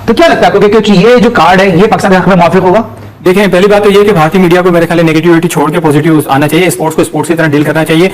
तो क्या लगता है आपको क्योंकि ये जो कार्ड है ये पाकिस्तान के हक में मौफिक होगा? देखें, पहली बात तो ये कि भारतीय मीडिया को मेरे ख्याल नेगेटिविटी छोड़ के पॉजिटिव आना चाहिए, स्पोर्ट्स को स्पोर्ट्स की तरह डील करना चाहिए।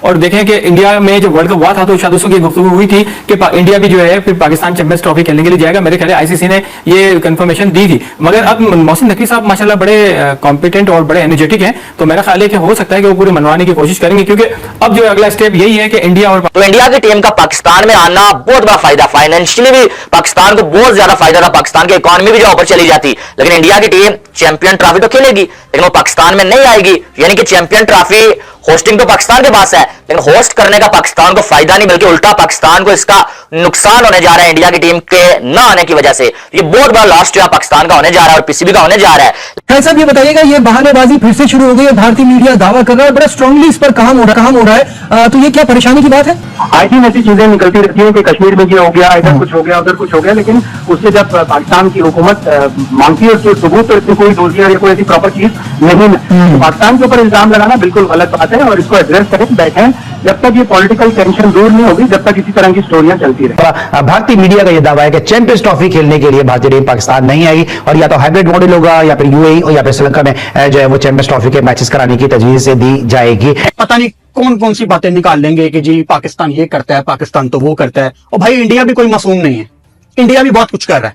और देखें कि इंडिया में जो वर्ल्ड कप हुआ था तो शायद उसकी गुफ्तगू हुई थी कि इंडिया भी जो है फिर पाकिस्तान चैंपियंस ट्रॉफी खेलने के लिए जाएगा। मेरे ख्याल आईसीसी ने ये कंफर्मेशन दी थी, मगर अब मोहसिन नकवी साहब माशाल्लाह बड़े कॉम्पिटेंट और बड़े एनर्जेटिक हैं, तो मेरा ख्याल है कि हो सकता है कि वो पूरी मनवाने की कोशिश करेंगे, क्योंकि अब जो अगला स्टेप यही है कि इंडिया और तो इंडिया की टीम का पाकिस्तान में आना बहुत बड़ा फायदा, फाइनेंशियली भी पाकिस्तान को बहुत ज्यादा फायदा था, पाकिस्तान की इकोनॉमी भी जो ऊपर चली जाती। लेकिन इंडिया की टीम चैंपियन ट्रॉफी तो खेलेगी लेकिन वो पाकिस्तान में नहीं आएगी, यानी कि चैंपियन ट्रॉफी होस्टिंग तो पाकिस्तान के पास है, लेकिन होस्ट करने का पाकिस्तान को फायदा नहीं बल्कि उल्टा पाकिस्तान को इसका नुकसान होने जा रहा है इंडिया की टीम के ना आने की वजह से। ये बहुत बड़ा लॉस जो है पाकिस्तान का होने जा रहा है और पीसीबी का होने जा रहा है। खैर साहब, ये बताइएगा, ये बहानेबाजी फिर से शुरू हो गई है, भारतीय मीडिया दावा कर रहा है, बड़ा स्ट्रांगली इस पर काम हो रहा है, तो ये क्या परेशानी की बात है? आई थिंक ऐसी चीजें निकलती रहती हैं कि कश्मीर में ये हो गया, इधर कुछ हो गया, उधर कुछ हो गया, लेकिन उससे जब पाकिस्तान की हुकूमत मांगती है उसके सबूत, तो इसमें कोई दोषियां या कोई ऐसी प्रॉपर चीज नहीं है। तो पाकिस्तान के ऊपर इल्जाम लगाना बिल्कुल गलत बात है और इसको एड्रेस करें, बैठे। जब तक ये पॉलिटिकल टेंशन दूर नहीं होगी, जब तक इसी तरह की स्टोरियां चलती रहे। भारतीय मीडिया का यह दावा है कि चैंपियंस ट्रॉफी खेलने के लिए भारतीय टीम पाकिस्तान नहीं आएगी और या तो हाइब्रिड मॉडल होगा या फिर यूएई और या फिर श्रीलंका में जो है वो चैंपियंस ट्रॉफी के मैचेस कराने की तजवीज दी जाएगी। पता नहीं कौन कौन सी बातें निकाल लेंगे कि जी पाकिस्तान ये करता है, पाकिस्तान तो वो करता है। और भाई इंडिया भी कोई मासूम नहीं है, इंडिया भी बहुत कुछ कर रहा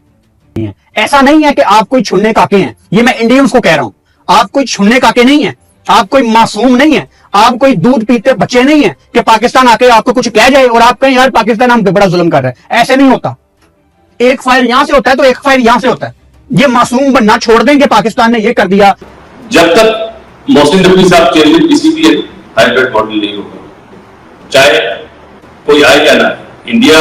है। ऐसा नहीं है कि आप कोई छुन्ने काके हैं, ये मैं इंडियंस को कह रहा हूं, आप कोई छुन्ने काके नहीं है, आप कोई मासूम नहीं है, आप कोई दूध पीते बच्चे नहीं है कि पाकिस्तान आके आपको कुछ कह जाए और आप कहें यार पाकिस्तान हम पे बड़ा जुल्म कर रहा है। ऐसे नहीं होता, एक फायर यहां से होता है तो एक फायर यहां से होता है। ये मासूम बनना छोड़ दें कि पाकिस्तान ने ये कर दिया। जब तक मोहसिन नकवी साहब चेयरमैन पीसीबी है, हाइब्रिड मॉडल नहीं होगा, चाहे कोई आए क्या ना आए। इंडिया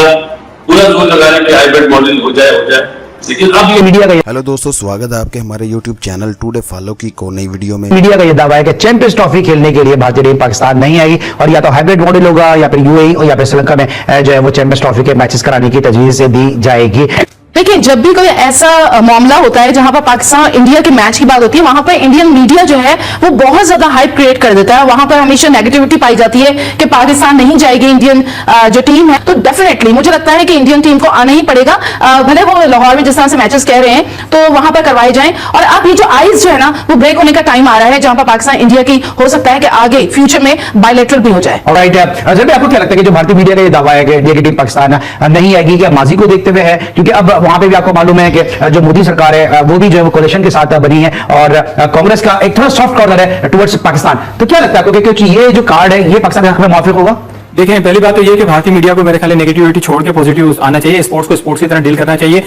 पूरा जोर लगा रहा है कि हाइब्रिड मॉडल हो जाए, लेकिन अब ये मीडिया का हेलो दोस्तों, स्वागत है आपके हमारे YouTube चैनल टुडे फॉलो की को नई वीडियो में। मीडिया का यह दावा है कि चैंपियंस ट्रॉफी खेलने के लिए भारतीय टीम पाकिस्तान नहीं आएगी और या तो हाइब्रिड मॉडल होगा या फिर यूएई और या फिर श्रीलंका में जो है वो चैंपियंस ट्रॉफी के मैचेस कराने की तजवीज दी जाएगी। देखिए, जब भी कोई ऐसा मामला होता है जहां पर पाकिस्तान इंडिया के मैच की बात होती है, वहां पर इंडियन मीडिया जो है वो बहुत ज्यादा हाइप क्रिएट कर देता है। वहां पर हमेशा नेगेटिविटी पाई जाती है कि पाकिस्तान नहीं जाएगी इंडियन जो टीम है। तो डेफिनेटली मुझे लगता है कि इंडियन टीम को आना ही पड़ेगा, भले वो लाहौर में जिस तरह से मैचेस कह रहे हैं तो वहां पर करवाए जाएं। और अब ये जो आइस जो है ना वो ब्रेक होने का टाइम आ रहा है, जहां पर पाकिस्तान इंडिया की हो सकता है कि आगे फ्यूचर में बायलैटरल भी हो जाए। राइट, आपको क्या लगता है कि जो भारतीय मीडिया का ये दावा है कि इंडिया की टीम पाकिस्तान नहीं आएगी, क्या माजी को देखते हुए है? क्योंकि अब वहां पे भी आपको मालूम है कि जो मोदी सरकार है वो भी जो है वो कोalition के साथ बनी है और कांग्रेस का एक थोड़ा सॉफ्ट कॉर्नर है टुवर्ड्स पाकिस्तान। तो क्या लगता है आपको क्योंकि ये जो कार्ड है ये पाकिस्तान के हक में मौफिक होगा? देखें, पहली बात तो ये कि भारतीय मीडिया को मेरे ख्याल नेगेटिविटी छोड़ के पॉजिटिव आना चाहिए, स्पोर्ट्स को स्पोर्ट्स की तरह डील करना चाहिए।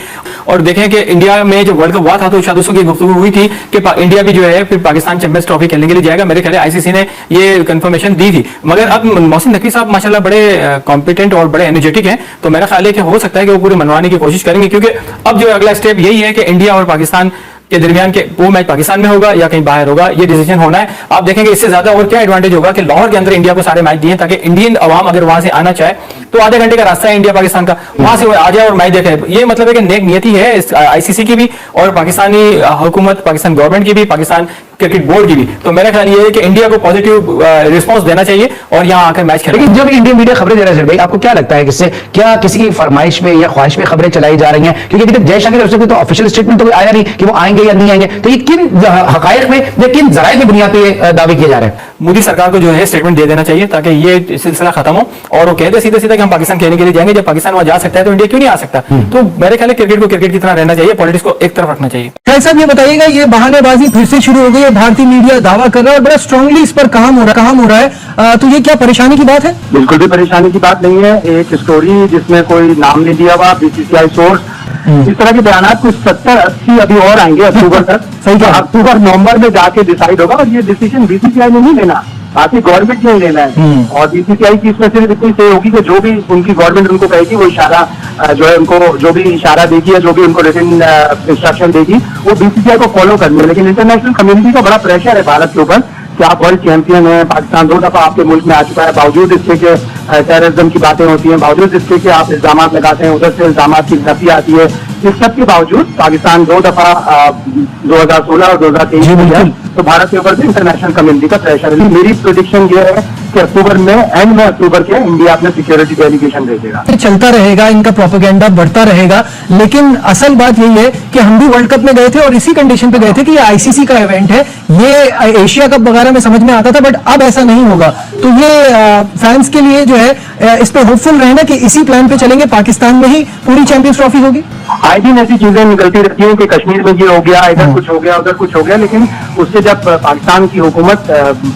और देखें कि इंडिया में जो वर्ल्ड कप हुआ था तो शायद उसकी गुफ्तगू हुई थी कि इंडिया भी जो है फिर पाकिस्तान चैंपियंस ट्रॉफी खेलने के लिए जाएगा। मेरे ख्याल आईसीसी ने ये कंफर्मेशन दी थी, मगर अब मोहसिन नकवी साहब माशाल्लाह बड़े कॉम्पिटेंट और बड़े एनर्जेटिक हैं, तो मेरा ख्याल है कि हो सकता है कि वो पूरी मनवाने की कोशिश करेंगे, क्योंकि अब जो अगला स्टेप यही है कि इंडिया और पाकिस्तान के दरमियान के वो मैच पाकिस्तान में होगा या कहीं बाहर होगा, ये डिसीजन होना है। आप देखेंगे इससे ज्यादा और क्या एडवांटेज होगा कि लाहौर के अंदर इंडिया को सारे मैच दिए, ताकि इंडियन अवाम अगर वहां से आना चाहे तो आधे घंटे का रास्ता है इंडिया पाकिस्तान का, वहां से वो आ जाए और मैच देखे। ये मतलब है कि नेक नियति है आईसीसी की भी और पाकिस्तानी हुकूमत, पाकिस्तान गवर्नमेंट की भी, पाकिस्तान क्रिकेट बोर्ड की भी। तो मेरा ख्याल ये है कि इंडिया को पॉजिटिव रिस्पांस देना चाहिए और यहाँ आकर मैच खेलें। लेकिन जब इंडियन मीडिया खबरें दे रहा है भाई, आपको क्या लगता है कि इससे क्या किसी की फरमाइश में या ख्वाहिश में खबरें चलाई जा रही हैं? क्योंकि अभी तक जयशंकर की तरफ से तो ऑफिशियल स्टेटमेंट तो कोई आया नहीं कि वो आएंगे या नहीं आएंगे, तो ये किन हकायक में या किन जराये की बुनियाद पे दावे किए जा रहे हैं? मोदी सरकार को जो है स्टेटमेंट दे देना चाहिए ताकि ये सिलसिला खत्म हो और वो कहते सीधे सीधे कि हम पाकिस्तान खेलने के लिए जाएंगे। जब पाकिस्तान वहां जा सकता है तो इंडिया क्यों नहीं आ सकता? तो मेरे ख्याल क्रिकेट को क्रिकेट की तरह रहना चाहिए, पॉलिटिक्स को एक तरफ रखना चाहिए। खैर साहब, ये बताइएगा, ये बहानेबाजी फिर से शुरू हो गई है, भारतीय मीडिया दावा कर रहा है और बड़ा स्ट्रांगली इस पर काम हो रहा है, तो ये क्या परेशानी की बात है? बिल्कुल भी परेशानी की बात नहीं है। एक स्टोरी जिसमें कोई नाम नहीं दिया हुआ, बीसीसीआई सोर्स, इस तरह के बयान कुछ 70-80 अभी और आएंगे अक्टूबर तक। सही है, अक्टूबर नवंबर में जाके डिसाइड होगा और ये डिसीजन बीसीसीआई ने नहीं लेना, बाकी गवर्नमेंट ने लेना है। और बीसीसीआई की इसमें सिर्फ इतनी सही होगी कि जो भी उनकी गवर्नमेंट उनको कहेगी वो इशारा जो है उनको जो भी इशारा देगी या जो भी उनको रिटन इंस्ट्रक्शन देगी वो बीसीसीआई को फॉलो करनी है। लेकिन इंटरनेशनल कम्युनिटी का बड़ा प्रेशर है भारत के ऊपर कि आप वर्ल्ड चैंपियन हैं, पाकिस्तान 2 दफा आपके मुल्क में आ चुका है, बावजूद इसके के टेररिज्म की बातें होती हैं, बावजूद इसके कि आप इल्जाम लगाते हैं, उधर से इल्जाम की नफी आती है इस सब के बावजूद पाकिस्तान 2 दफा 2016 और 2023 में गया, तो भारत के ऊपर भी इंटरनेशनल कम्युनिटी का प्रेशर है। मेरी प्रेडिक्शन ये है कि अक्टूबर में, एंड में अक्टूबर के, इंडिया अपने सिक्योरिटी डेलीगेशन भेजेगा। चलता रहेगा, इनका प्रोपेगेंडा बढ़ता रहेगा, लेकिन असल बात यही है कि हम भी वर्ल्ड कप में गए थे और इसी कंडीशन पे गए थे कि ये आईसीसी का इवेंट है, ये एशिया कप वगैरह में समझ में आता था, बट अब ऐसा नहीं होगा। तो ये फैंस के लिए जो है इस पे होपफुल रहना कि इसी प्लान पे चलेंगे, पाकिस्तान में ही पूरी चैंपियंस ट्रॉफी होगी। आए दिन ऐसी चीजें निकलती रहती हैं कि कश्मीर में ये हो गया, इधर कुछ हो गया, उधर कुछ हो गया, लेकिन उससे जब पाकिस्तान की हुकूमत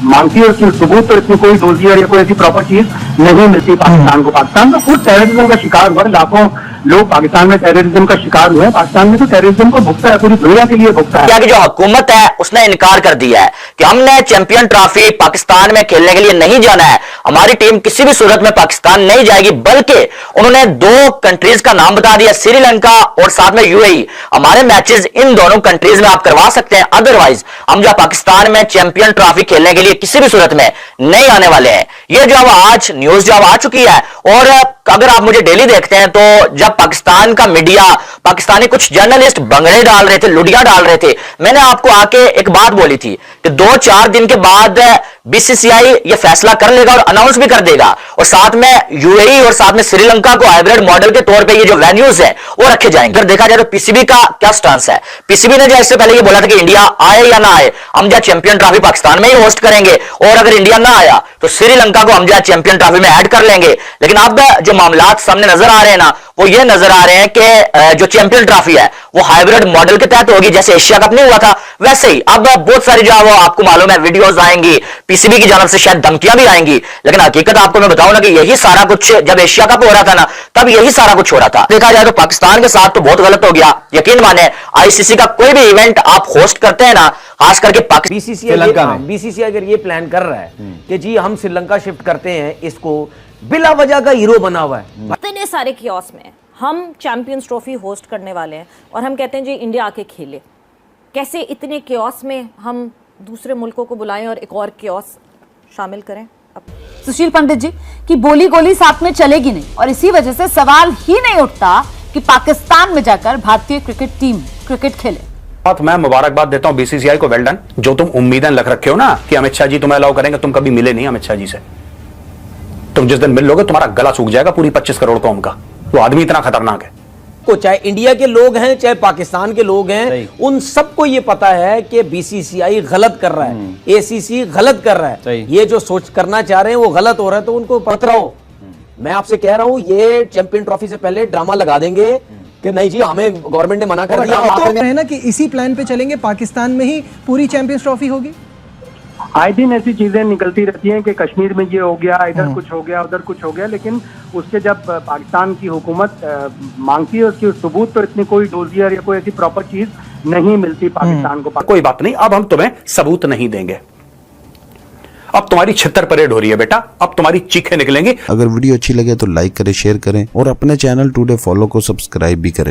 मांगती है उसकी सबूत, तो इसमें कोई डोजियर या कोई ऐसी प्रॉपर चीज नहीं मिलती पाकिस्तान को। पाकिस्तान तो खुद टेररिज्म का शिकार हुआ, लाखों लोग पाकिस्तान में टेररिज्म का शिकार हुए हैं। पाकिस्तान में तो टेररिज्म को भुगता है, पूरी दुनिया के लिए भुगता है। इंडिया की जो हुकूमत है उसने इनकार कर दिया है कि हमने चैंपियन ट्रॉफी पाकिस्तान में खेलने के लिए नहीं जाना है, हमारी टीम किसी भी सूरत में पाकिस्तान नहीं जाएगी, बल्कि उन्होंने 2 कंट्रीज का नाम बता दिया, श्रीलंका और साथ में यूएई। हमारे मैचेस इन दोनों कंट्रीज में आप करवा सकते हैं, अदरवाइज हम जो पाकिस्तान में चैंपियन ट्रॉफी खेलने के लिए किसी भी सूरत में नहीं आने वाले हैं। यह जो अब आज न्यूज जो अब आ चुकी है, और अगर आप मुझे डेली देखते हैं तो जब पाकिस्तान का मीडिया, पाकिस्तानी कुछ जर्नलिस्ट बंगड़े डाल रहे थे, लुडिया डाल रहे थे, मैंने आपको आके एक बात बोली थी कि 2-4 दिन के बाद बीसीसीआई ये फैसला कर लेगा और अनाउंस भी कर देगा, और साथ में यूएई और साथ में श्रीलंका को हाइब्रिड मॉडल के तौर पे ये जो वेन्यूज है वो रखे जाएंगे। अगर देखा जाए तो पीसीबी का क्या स्टांस है, पीसीबी ने जो इससे पहले ये बोला था कि इंडिया आए या ना आए, हम जो चैंपियन ट्रॉफी पाकिस्तान में ही होस्ट करेंगे, और अगर इंडिया ना आया तो श्रीलंका को हम जो चैंपियन ट्रॉफी में ऐड कर लेंगे। लेकिन अब जो मामलात सामने नजर आ रहे हैं ना, वो ये नजर आ रहे हैं कि जो चैंपियन ट्रॉफी है वो हाइब्रिड मॉडल के तहत होगी, जैसे एशिया कप नहीं हुआ था वैसे ही। अब बहुत सारी जो वो आपको मालूम है वीडियोस आएंगी, पीसीबी की जानब से शायद धमकियां भी आएंगी, लेकिन हकीकत आपको मैं बताऊं ना कि यही सारा कुछ जब एशिया कप हो रहा था ना, तब यही सारा कुछ हो रहा था। देखा जाए तो पाकिस्तान के साथ तो बहुत गलत हो गया। यकीन माने आईसीसी का कोई भी इवेंट आप होस्ट करते हैं ना, खास करके बीसीसीआई अगर ये प्लान कर रहा है कि जी हम श्रीलंका शिफ्ट करते हैं, इसको बिला वजह का हीरो बना हुआ है। इतने सारे कियोस में हम चैंपियंस ट्रॉफी होस्ट करने वाले हैं और हम कहते हैं जी इंडिया आके खेले। कैसे इतने कियोस में हम दूसरे मुल्कों को बुलाएं और एक और कियोस शामिल करें? सुशील पंडित जी की बोली गोली साथ में चलेगी नहीं, और इसी वजह से सवाल ही नहीं उठता कि पाकिस्तान में जाकर भारतीय क्रिकेट टीम क्रिकेट खेले। मैं मुबारकबाद देता हूं बीसीसीआई को, वेल डन। जो तुम उम्मीदें रख रखे हो ना कि अमित शाह जी तुम्हें अलाउ करेंगे, तुम कभी मिले नहीं अमित शाह जी से। तुम जिस दिन मिल लोगे तुम्हारा गला सूख जाएगा पूरी 25 करोड़ कौम का। वो आदमी इतना खतरनाक है को, चाहे इंडिया के लोग हैं चाहे पाकिस्तान के लोग हैं, उन सबको ये पता है कि बीसीसीआई गलत कर रहा है, एसीसी गलत कर रहा है। ये जो सोच करना चाह रहे हैं वो गलत हो रहा है, तो उनको पकड़ाओ। मैं आपसे कह रहा हूं ये चैंपियन ट्रॉफी से पहले ड्रामा लगा देंगे कि नहीं जी हमें गवर्नमेंट ने मना कर दिया। तो है ना कि इसी प्लान पे चलेंगे, पाकिस्तान में ही पूरी चैंपियंस ट्रॉफी होगी। आए दिन ऐसी चीजें निकलती रहती हैं कि कश्मीर में ये हो गया, इधर कुछ हो गया, उधर कुछ हो गया, लेकिन उसके जब पाकिस्तान की हुकूमत मांगती है उसकी सबूत, तो इतनी कोई डोजियर या कोई ऐसी प्रॉपर चीज नहीं मिलती पाकिस्तान को। कोई बात नहीं, अब हम तुम्हें सबूत नहीं देंगे। अब तुम्हारी छितर परेड हो रही है बेटा, अब तुम्हारी चीखें निकलेंगी। अगर वीडियो अच्छी लगे तो लाइक करें, शेयर करें और अपने चैनल टुडे फॉलो को सब्सक्राइब भी करें।